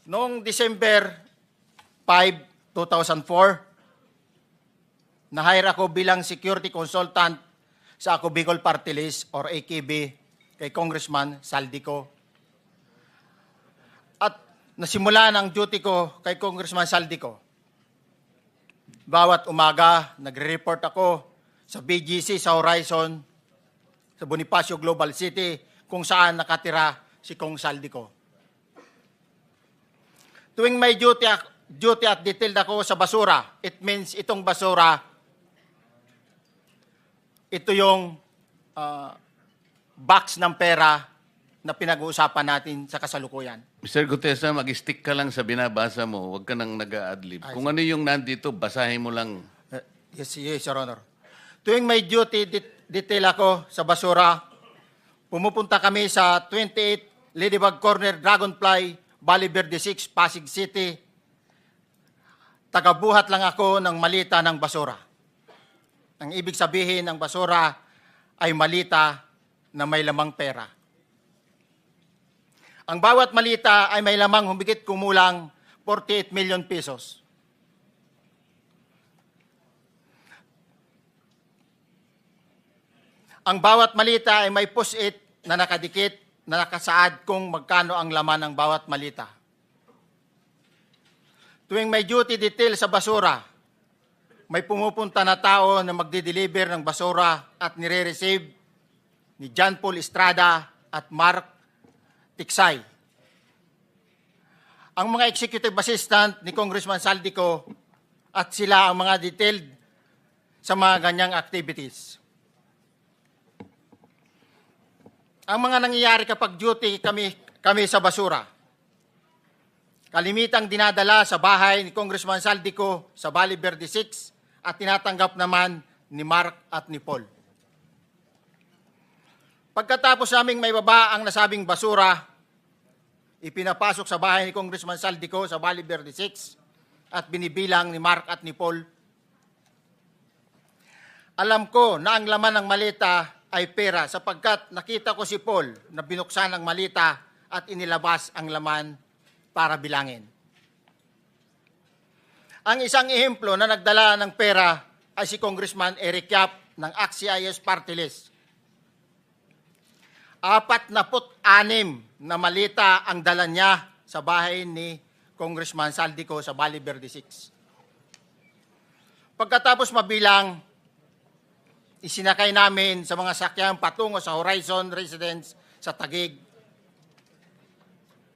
Noong December 5, 2004, na-hire ako bilang security consultant sa Ako Bicol Party List or AKB kay Congressman Saldico. At nasimula ng duty ko kay Congressman Saldico. Bawat umaga, nagre-report ako sa BGC sa Horizon, sa Bonifacio Global City, kung saan nakatira si Kong Saldico. Tuwing may duty at detailed ako sa basura, it means itong basura, ito yung box ng pera na pinag-uusapan natin sa kasalukuyan. Mr. Gutesa, mag-stick ka lang sa binabasa mo. Huwag ka nang nag-a-adlib. Kung ano yung nandito, basahin mo lang. Yes, Your Honor. Tuwing may duty detail ako sa basura, pumupunta kami sa 28 Ladybug Corner, Dragonfly, Valle Verde 6, Pasig City. Tagabuhat lang ako ng malita ng basura. Ang ibig sabihin ng basura ay malita na may lamang pera. Ang bawat malita ay may lamang humigit kumulang 48 million pesos. Ang bawat malita ay may post-it na nakadikit na nakasaad kung magkano ang laman ng bawat malita. Tuwing may duty detail sa basura, may pumupunta na tao na magdi-deliver ng basura at nire-receive ni John Paul Estrada at Mark Tiksay. Ang mga executive assistant ni Congressman Saldico at sila ang mga detailed sa mga ganyang activities. Ang mga nangyayari kapag duty kami sa basura. Kalimitang dinadala sa bahay ni Congressman Saldico sa Valle Verde 6 at tinatanggap naman ni Mark at ni Paul. Pagkatapos naming may baba ang nasabing basura, ipinapasok sa bahay ni Congressman Saldico sa Valle Verde 6 at binibilang ni Mark at ni Paul. Alam ko na ang laman ng malita ay pera sapagkat nakita ko si Paul na binuksan ang malita at inilabas ang laman para bilangin. Ang isang ehemplo na nagdala ng pera ay si Congressman Eric Yap ng AXIS Party List. 46 na malita ang dala niya sa bahay ni Congressman Saldico sa Valle Verde 6. Pagkatapos mabilang, isinakay namin sa mga sakyang patungo sa Horizon Residence sa Taguig